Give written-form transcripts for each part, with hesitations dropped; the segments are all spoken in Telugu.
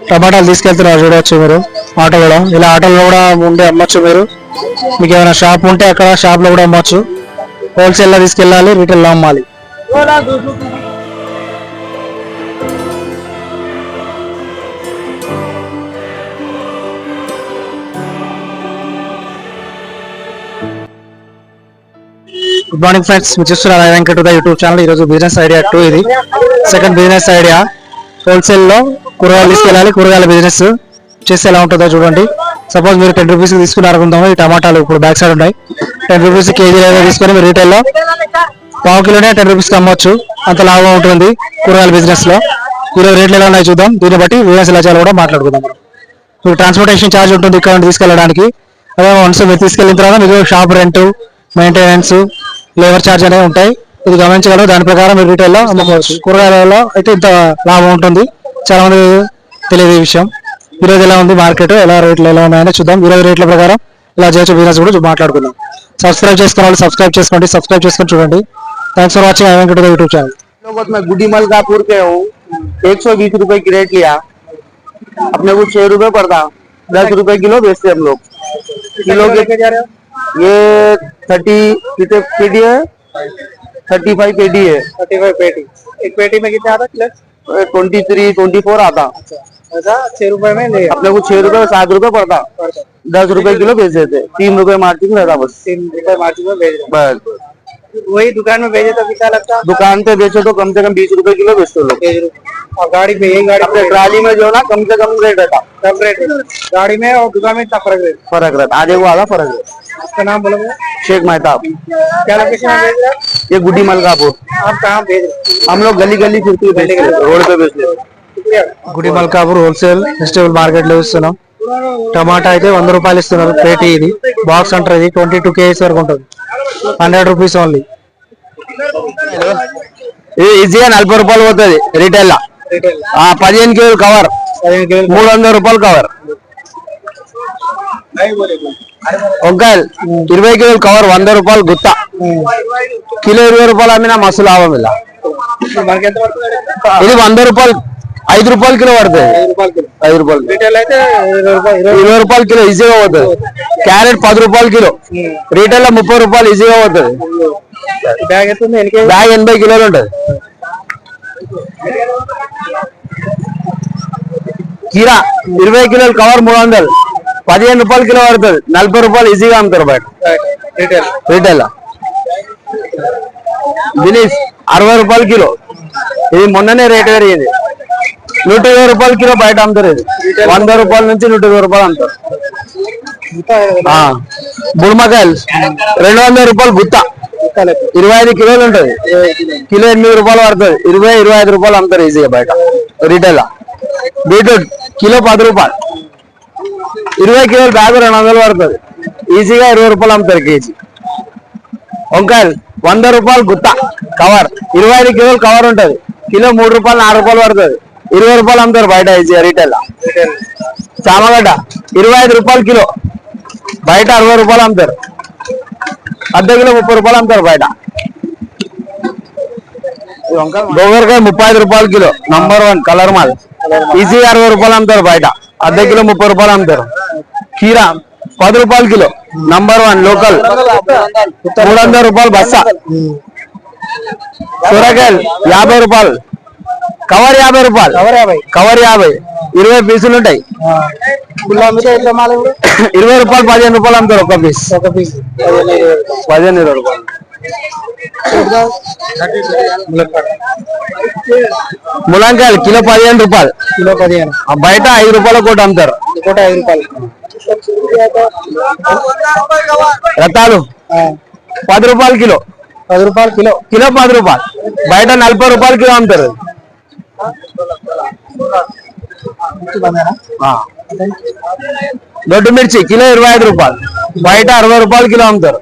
టమాటాలు తీసుకెళ్తున్నారు చూడవచ్చు మీరు ఆటోలో. ఇలా ఆటోలో కూడా ఉండి అమ్మచ్చు మీరు. మీకు ఏమైనా షాప్ ఉంటే అక్కడ షాప్ లో కూడా అమ్మచ్చు. హోల్సేల్ లో తీసుకెళ్ళాలి, రీటైల్ లో అమ్మాలి. గుడ్ మార్నింగ్ ఫ్రెండ్స్, మీరు చూస్తున్నారు వెంకట యూట్యూబ్ ఛానల్. ఈ రోజు బిజినెస్ ఐడియా 2 ఇది సెకండ్ బిజినెస్ ఐడియా. హోల్సేల్ లో కూరగాయలు తీసుకెళ్ళాలి, కూరగాయల బిజినెస్ చేస్తే ఎలా ఉంటుందో చూడండి. సపోజ్ మీరు 10 రూపీస్ తీసుకున్నారు అనుకుందాము. ఈ టమాటాలు ఇప్పుడు బ్యాక్ సైడ్ ఉన్నాయి. 10 రూపీస్ కేజీ తీసుకొని మీరు రీటైల్ లో పావు కిలోనే 10 రూపీస్ అమ్మొచ్చు. అంత లాభం ఉంటుంది కూరగాయల బిజినెస్ లో. ఈరోజు రేట్లు ఎలా ఉన్నాయి చూద్దాం. దీన్ని బట్టి బిజినెస్ ఎలా చేయాలో కూడా మాట్లాడుకుందాం. మీకు ట్రాన్స్పోర్టేషన్ ఛార్జ్ ఉంటుంది ఇక్కడ నుండి తీసుకెళ్ళడానికి. అదే వన్స్ మీరు తీసుకెళ్ళిన తర్వాత మీకు shop rent, maintenance, labour charge అనేవి ఉంటాయి. ఇది గమనించగలరు. దాని ప్రకారం మీరు రీటైల్లో అమ్ముకోవచ్చు. కూరగాయలలో అయితే ఇంత లాభం ఉంటుంది. చాలా మంది తెలియదు ఈ విషయం. ఈరోజు ఎలా ఉంది మార్కెట్, ఎలా రేట్లు ఎలా ఉన్నాయని చూద్దాం. ఈరోజు రేట్ల ప్రకారం ఇలా చేయొచ్చు బిజినెస్ కూడా మాట్లాడుకుందాం. సబ్స్క్రైబ్ చేసుకున్న వాళ్ళు సబ్స్క్రైబ్ చేసుకోండి, సబ్స్క్రైబ్ చేసుకొని చూడంండి. Thanks for watching Venkat YouTube channel. मैं गुडी मलकापुर के हूँ। 120 रुपए की रेट लिया, अपने को 6 रुपए पड़ता। 10 रुपए किलो बेचते हम लोग। किलो के जा रहे हो? ये 30 पेटी है, 35 पेटी है। 35 पेटी। एक पेटी में कितना आता किलो? 23, 24 आता। ऐसा 6 रुपए में ले अपने को 6 रुपए 7 रुपए पड़ता। 10 रुपए किलो बेच देते। 3 रुपए मार्जिन रहता बस। 3 रुपए मार्जिन में बेच बस। वही दुकान में भेजे तो कितना लगता? दुकान पे बेचो तो कम से कम 20 रुपए किलो बेचते लोग। और गाड़ी पे, यही गाड़ी अपने ट्राली में जो ना कम से कम रेट रहता। कम रेट गाड़ी में और दुकान में इतना फर्क रहता, आधे को आधा फर्क है। आपका नाम बोलोगे? शेख मेहताब। क्या लोकेशन है? ये गुडी मलकापुर। आप कहाँ भेज रहे? हम लोग गली गली फिरते रोड पे बेचते। గుడి మల్కాపూర్ హోల్సేల్ వెజిటబుల్ మార్కెట్ లో ఇస్తున్నాం. టమాటా అయితే 100 రూపాయలు ఇస్తున్నారు పేటీ. ఇది బాక్స్ అంటారు. ఇది 22 కేజీస్ వరకు ఉంటుంది. 100 రూపీస్ ఓన్లీ. ఇది ఈజీగా 40 రూపాయలు పోతుంది రీటైల్ లా. 15 కేజీలు కవర్ 300 రూపాయలు కవర్. వంకాయలు 20 కేజీలు కవర్ 100 రూపాయలు గుత్త. కిలో 20 రూపాయలు అమ్మినా మస్తు లాభం. ఇలా ఇది 100 రూపాయలు, 5 రూపాయలు కిలో పడుతుంది. 5 రూపాయలు 20 రూపాయలు కిలో ఈజీగా పోతుంది. క్యారెట్ 10 రూపాయలు కిలో, రీటైల్ లో 30 రూపాయలు ఈజీగా పోతుంది. బ్యాగ్ 80 కిలోలు ఉంటుంది. కీరా 20 కిలోలు కవర్ 300, 15 రూపాయలు కిలో పడుతుంది. 40 రూపాయలు ఈజీగా అమ్ముతారు బయట రీటైల్ లో. బినీస్ 60 రూపాయలు కిలో. ఇది మొన్ననే రేట్ పెరిగింది. 120 రూపాయలు కిలో బయట అమ్ముతారు. ఇది 100 రూపాయల నుంచి 120 రూపాయలు అమ్ముతారు. బుడమకాయలు 200 రూపాయలు గుత్త. 25 కిలోలు ఉంటది. కిలో 8 రూపాయలు పడుతుంది. 20-25 రూపాయలు అమ్ముతారు ఈజీగా బయట రీటైల్ లో. బీట్రూట్ కిలో 10 రూపాయలు. 20 కిలోలు బ్యాగ్ 200 పడుతుంది. ఈజీగా 20 రూపాయలు అమ్ముతారు కేజీ. వంకాయలు 100 రూపాయలు గుత్త కవర్. 25 కిలోలు కవర్ ఉంటది. కిలో 3 రూపాయలు 4 రూపాయలు పడుతుంది. 20 రూపాయలు అమ్ముతారు బయట ఈజీగా రీటైల్ లో. చామగడ్డ 25 రూపాయలు కిలో, బయట 60 రూపాయలు అమ్ముతారు. అర్ధ కిలో 30 రూపాయలు అమ్ముతారు బయట. గోగరకాయ 35 రూపాయలు కిలో, నంబర్ 1 కలర్ మాల్. ఈజీగా 60 రూపాయలు అమ్ముతారు బయట. అర్ధ కిలో 30 రూపాయలు అమ్ముతారు. కీరా 10 రూపాయలు కిలో, నంబర్ 1 లోకల్. 300 రూపాయలు బస్సా. సొరకాయలు 50 రూపాయలు కవర్. 50 రూపాయలు కవర్ 50. 20 పీసులు ఉంటాయి. 20 రూపాయలు 15 రూపాయలు అమ్ముతారు ఒక పీస్. 15-20 రూపాయలు. ములంకాయలు కిలో 15 రూపాయలు. బయట 5 రూపాయల కోటి అమ్ముతారు. 5 రూపాయలు. రతాలు 10 రూపాయలు కిలో. 10 రూపాయలు కిలో. కిలో 10 రూపాయలు. బయట 40 రూపాయలు కిలో అమ్ముతారు. దొడ్డు మిర్చి కిలో 25 రూపాయలు. బయట 60 రూపాయలు కిలో అమ్ముతారు.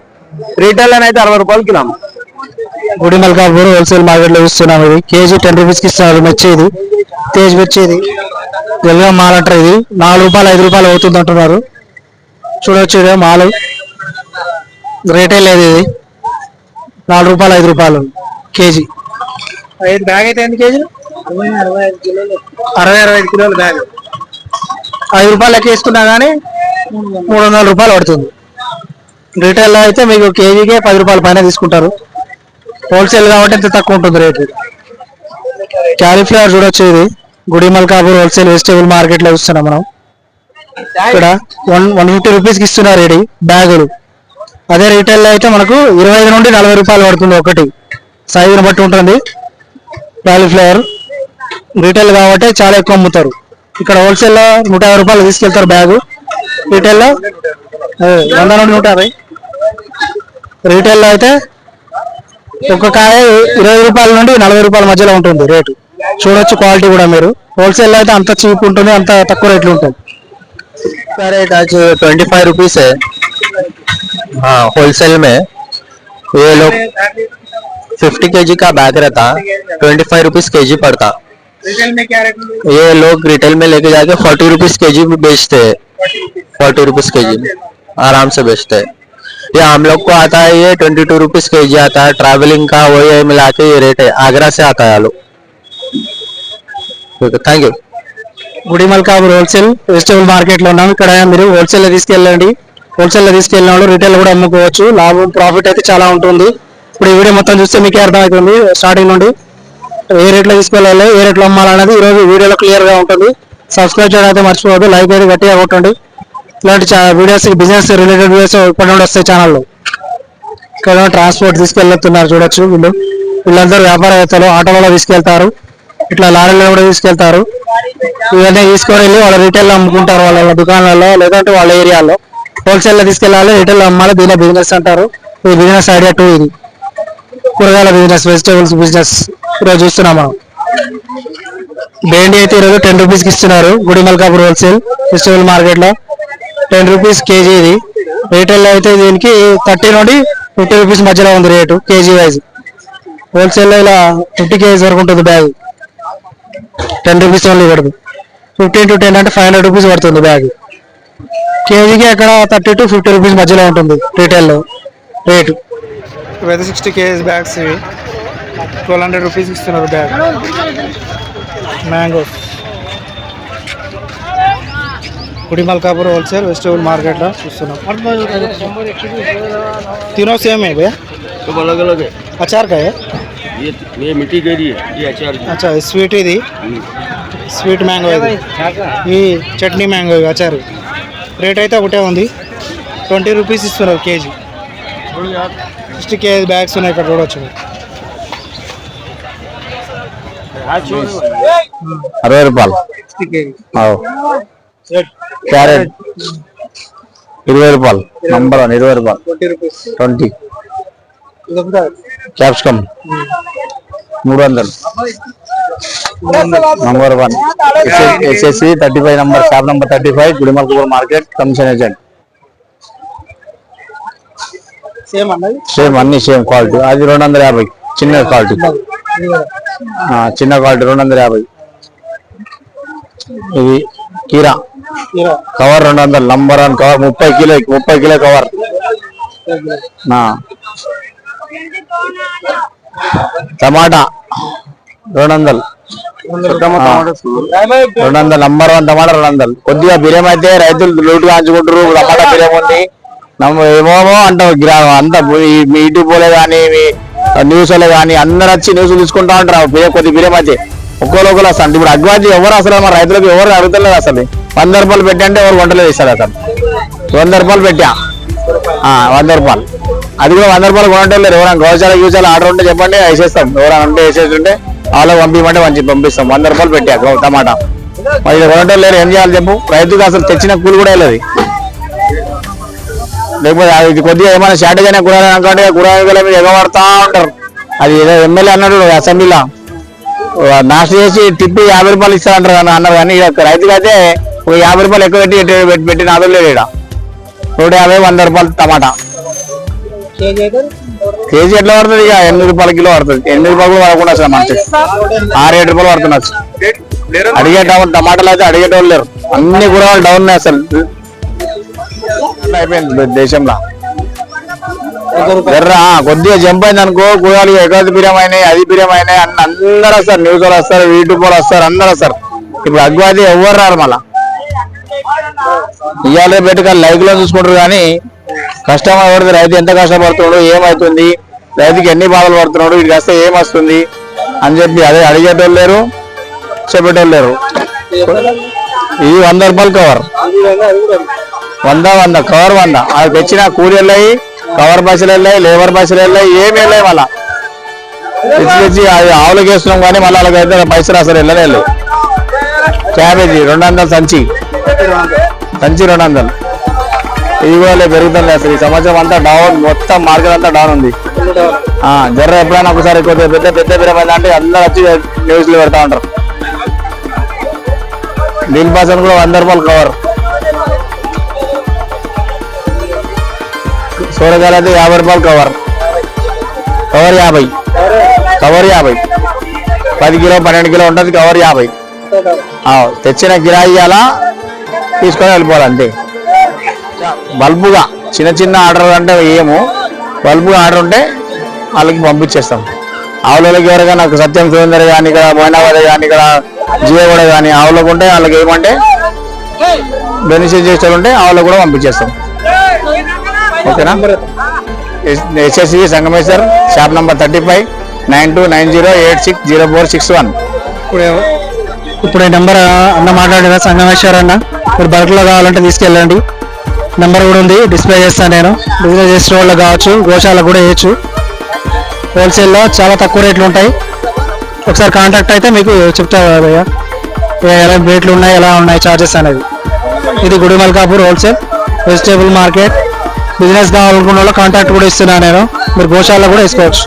రీటైల్ అయితే 60 రూపాయలు కిలో అమ్ముతారు. గుడి మల్కాపూర్ హోల్సేల్ మార్కెట్ లో ఇస్తున్నాం. ఇది కేజీ 10 రూపీస్ కి ఇస్తున్నారు. మిర్చి ఇది తేజ్ మిర్చి. ఇది వెల్గా మాల్ అంటారు. ఇది 4 రూపాయలు 5 రూపాయలు అవుతుంది అంటున్నారు. చూడవచ్చు ఇదే మాల్. రీటైల్ లేదు. ఇది 4 రూపాయలు 5 రూపాయలు కేజీ. బ్యాగ్ అయితే ఎన్ని కేజీలు? 60-65 కిలోలు బ్యాగ్. రూపాయలు లెక్క వేసుకున్నా కానీ 300 రూపాయలు పడుతుంది. రీటైల్లో అయితే మీకు కేజీకే 10 రూపాయల పైన తీసుకుంటారు. హోల్సేల్ కాబట్టి ఇంత తక్కువ ఉంటుంది రేటు. క్యాలీఫ్లవర్ చూడొచ్చు, ఇది గుడిమల్కాపూర్ హోల్సేల్ వెజిటేబుల్ మార్కెట్ లో చూస్తున్నాం మనం. ఇక్కడ 150 రూపీస్కి ఇస్తున్నారు ఇది బ్యాగులు. అదే రీటైల్లో అయితే మనకు 25 నుండి 40 రూపాయలు పడుతుంది ఒకటి, సైజుని బట్టి ఉంటుంది. క్యాలీఫ్లవర్ రీటైల్ కాబట్టి చాలా ఎక్కువ అమ్ముతారు. ఇక్కడ హోల్సేల్లో 150 రూపాయలు తీసుకెళ్తారు బ్యాగు, రీటైల్లో 100 నుండి 150. రీటైల్లో అయితే ఒక కాయ 20 రూపాయల నుండి 40 రూపాయల మధ్యలో ఉంటుంది రేటు. చూడొచ్చు క్వాలిటీ కూడా మీరు. హోల్సేల్లో అయితే అంత చీప్ ఉంటుంది, అంత తక్కువ రేట్లు ఉంటుంది. रेट आज 25 रुपीज है। हाँ, होलसेल में ये लोग 50 केजी का बैग रहता, 25 रुपीज केजी पड़ता। ये लोग रिटेल में लेके जाके 40 रुपीज केजी भी बेचते हैं, 40 रुपीज केजी आराम से बेचते हैं। ये हम लोग को आता है, ये 22 रुपीज केजी आता है। ट्रैवलिंग का वही मिला के ये रेट है। आगरा से आता है लोग। Thank you. Gudimalkapur wholesale vegetable market లో ఉన్నాం. ఇక్కడ మీరు హోల్సేల్ లో తీసుకెళ్ళండి, హోల్సేల్ లో తీసుకెళ్ళిన వాళ్ళు రీటైల్ కూడా అమ్ముకోవచ్చు. లాభం ప్రాఫిట్ అయితే చాలా ఉంటుంది. ఇప్పుడు ఈ వీడియో మొత్తం చూస్తే మీకే అర్థమవుతుంది స్టార్టింగ్ నుండి ఏ రేట్లో తీసుకెళ్ళాలి, ఏ రేట్లో అమ్మాలనేది ఈ రోజు వీడియోలో క్లియర్ గా ఉంటుంది. సబ్స్క్రైబ్ చేయడం అయితే మర్చిపోవద్దు, లైక్ అయితే గట్టిగా కొట్టండి. ఇలాంటి వీడియోస్, బిజినెస్ రిలేటెడ్ వీడియోస్ ఇప్పటి నుండి వస్తాయి ఛానల్లో. ఇక్కడ ట్రాన్స్పోర్ట్ తీసుకెళ్తున్నారు చూడొచ్చు. వీళ్ళందరూ వ్యాపారవేత్తలు, ఆటోలలో తీసుకెళ్తారు, ఇట్లా లారీలో కూడా తీసుకెళ్తారు. ఇవన్నీ తీసుకొని వెళ్ళి వాళ్ళ రీటైల్ లో అమ్ముకుంటారు, వాళ్ళ దుకాణాలలో లేదంటే వాళ్ళ ఏరియాలో. హోల్సేల్ లో తీసుకెళ్ళాలి, రీటైల్ లో అమ్మాలి. దీని బిజినెస్ అంటారు. ఈ బిజినెస్ ఐడియా 2 ఇది. కూరగాయల బిజినెస్, వెజిటేబుల్స్ బిజినెస్ ఈరోజు చూస్తున్నాం మనం. బేండి అయితే ఈరోజు 10 రూపీస్కి ఇస్తున్నారు గుడిమల్కాపూర్ హోల్సేల్ వెజిటేబుల్ మార్కెట్ లో. 10 రూపీస్ కేజీ ఇది. రీటైల్ లో అయితే దీనికి 30 నుండి 50 రూపీస్ మధ్యలో ఉంది రేటు కేజీ వైజ్. హోల్సేల్ లో ఇలా 50 కేజీస్ వరకు ఉంటుంది బ్యాగ్. 10 రూపీస్ ఓన్లీ పడుతుంది. 15 to 10 అంటే 500 రూపీస్ పడుతుంది బ్యాగ్. కేజీకి అక్కడ 30 to 50 రూపీస్ మధ్యలో ఉంటుంది రీటైల్లో రేటు. ఇవైతే 60 కేజీస్ బ్యాగ్స్ ఇవి 1200 రూపీస్ ఇస్తున్నారు bag. Mangoes Gudimalkapur wholesale vegetable market లో చూస్తున్నాం. तीनों सेम है भैया? सब अलग अलग है। अचार का है ये मिट्टी कैरी है, ये अचार की। अच्छा, स्वीट ఇది స్వీట్ మ్యాంగో, ఇది ఈ చట్నీ మ్యాంగో అచారు. రేట్ అయితే ఒకటే ఉంది, 20 రూపీస్ ఇస్తున్నారు కేజీ. 60 కేజీ బ్యాగ్స్ ఉన్నాయి ఇక్కడ చూడవచ్చు. 60 రూపాయలు క్యారెట్ 20 రూపాయలు. నంబర్ 1 20 రూపాయలు. 20 capsicum 300. Number 1 SSC 35 number, shop number 35, Gudimalkapur market, commission agent. Same అన్ని సేమ్ క్వాలిటీ. అది 250 చిన్న క్వాలిటీ, చిన్న క్వాలిటీ 250. ఇది కీరా cover 200, number 1 cover 30 kilo cover. టమాటా 200, 200 నంబర్ 1 టమాటా 200. కొద్దిగా బిర్యానీ అయితే రైతులు లూటు కాంచుకుంటారు. టమాటా బిర్యానీ ఉంది ఏమో అంటారు అంతా. మీ యూట్యూబ్ పోలే కానీ, మీ న్యూస్ లో కానీ అందరు వచ్చి న్యూస్ తీసుకుంటా ఉంటారు. కొద్ది బిర్యానీ అయితే ఒక్కోలోకలు వస్తాను. ఇప్పుడు అగ్వాజీ ఎవరు అసలు మన రైతులకు ఎవరు అడుగుతలేదు అసలు. 100 రూపాయలు పెట్టి అంటే ఎవరు వంటలు వేస్తారు అసలు. 100 రూపాయలు పెట్టా, 100 రూపాయలు. అది కూడా 100 రూపాయలు కొనటం లేదు. ఎవరైనా గోచాల గీచాల ఆర్డర్ ఉంటే చెప్పండి, వేసేస్తాం. ఎవరైనా ఉంటే వేసేస్తుంటే వాళ్ళకి పంపించమంటే పంపిస్తాం. 100 రూపాయలు పెట్టా టమాటా. మరి కొనటం లేదు, ఏం చేయాలి చెప్పు. రైతుకు అసలు తెచ్చిన కూలి కూడా వెళ్ళదు. లేకపోతే ఇది కొద్దిగా ఏమైనా షార్టేజ్ అయినా కూరగాయలు అనుకోండి, కూరగాయల మీద ఎగబడతా ఉంటారు. అది ఏదో ఎమ్మెల్యే అన్నాడు అసెంబ్లీలో, నాశనం చేసి టిప్పు 50 రూపాయలు ఇస్తారంటారు అన్నారు. కానీ రైతుకి అయితే ఒక 50 రూపాయలు ఎక్కువ పెట్టి నాదులు లేదు. ఇక్కడ 150, 100 రూపాయలు టమాటా కేజీ ఎట్లా పడుతుంది? ఇక 8 రూపాయల కిలో పడుతుంది. 8 రూపాయలు కూడా పడకుండా అసలు మంచి 6-7 రూపాయలు పడుతుంది. అడిగే టమాటాలు అయితే అడిగేటోళ్ళు లేరు. అన్ని కూరగాయలు డౌన్ ఉన్నాయి అసలు. అయిపోయింది దేశంలో. కొద్దిగా జంప్ అయింది అనుకో, కూరగాయలు ఎగది బిర్యానీ అయినాయి, అది బిర్యానీ అయినాయి అన్న అందరూ వస్తారు. న్యూస్ వాళ్ళు వస్తారు, యూట్యూబ్ వాళ్ళు వస్తారు, అందరూ వస్తారు. ఇప్పుడు అగ్వాది ఎవరు రారు. మళ్ళా ఇవాళ పెట్టుగా లైక్ లో చూసుకుంటారు కానీ కష్టమర్ పడితే రైతు ఎంత కష్టపడుతున్నాడు, ఏమవుతుంది, రైతుకి ఎన్ని బాధలు పడుతున్నాడు, వీడికి వస్తే ఏమొస్తుంది అని చెప్పి అదే అడిగేటోళ్ళు లేరు, చెప్పేటోళ్ళు లేరు. ఇది 100 రూపాయలు కవర్, 100 కవర్ 100. అది తెచ్చిన కూలి వెళ్ళాయి, కవర్ పైసలు వెళ్ళాయి, లేబర్ పైసలు వెళ్ళాయి, ఏమి వెళ్ళాయి. మళ్ళా తెచ్చి అది ఆవులకి వేస్తున్నాం కానీ మళ్ళీ అలాగైతే పైసలు అసలు వెళ్ళలేదు. క్యాబేజీ 200 సంచి 200. ఇది కూడా పెరుగుతుంది. అసలు ఈ సంవత్సరం అంతా డౌన్, మొత్తం మార్కెట్ అంతా డౌన్ ఉంది. జర్ర ఎప్పుడైనా ఒకసారి ఎక్కువ పెద్ద బిరమైంది అంటే అందరూ వచ్చి న్యూస్లో పెడతా ఉంటారు. దిల్ పాసన్ కూడా 100 రూపాయలు కవర్. సూరకాయలు అయితే 50 రూపాయలు కవర్. కవర్ 50. 10 కిలో 12 కిలో ఉంటుంది. కవర్ 50. తెచ్చిన గిరాయి అలా తీసుకొని వెళ్ళిపోవాలి అంతే. బల్బుగా చిన్న ఆర్డర్ అంటే ఏమో, బల్బుగా ఆర్డర్ ఉంటే వాళ్ళకి పంపించేస్తాం. ఆవులకి ఎవరైనా నాకు సత్యం సురేందర్ కానీ, ఇక్కడ మోయినాబాద్ కానీ, ఇక్కడ జియోగూడ కానీ ఆవులకు ఉంటే వాళ్ళకి ఏమంటే బెనిఫిట్ చేసే ఉంటే ఆవులకు కూడా పంపించేస్తాం. ఓకేనా. HSC Sangameshwar, shop number 35 9290860461. ఇప్పుడు ఈ నెంబర్ అన్న మాట్లాడిన సంగమేశ్వర్ అన్న, మీరు బల్క్లో కావాలంటే తీసుకెళ్ళండి. నెంబర్ కూడా ఉంది, డిస్ప్లే చేస్తాను నేను. బిజినెస్ చేసే వాళ్ళకి కావచ్చు, గోశాలకు కూడా వేయచ్చు. హోల్సేల్లో చాలా తక్కువ రేట్లు ఉంటాయి. ఒకసారి కాంటాక్ట్ అయితే మీకు చెప్తా భయ్య ఎలా రేట్లు ఉన్నాయి, ఎలా ఉన్నాయి చార్జెస్ అనేది. ఇది Gudimalkapur wholesale vegetable market. Business కావాలనుకున్న వాళ్ళు కాంటాక్ట్ కూడా ఇస్తున్నాను నేను. మీరు గోశాలలో కూడా వేసుకోవచ్చు.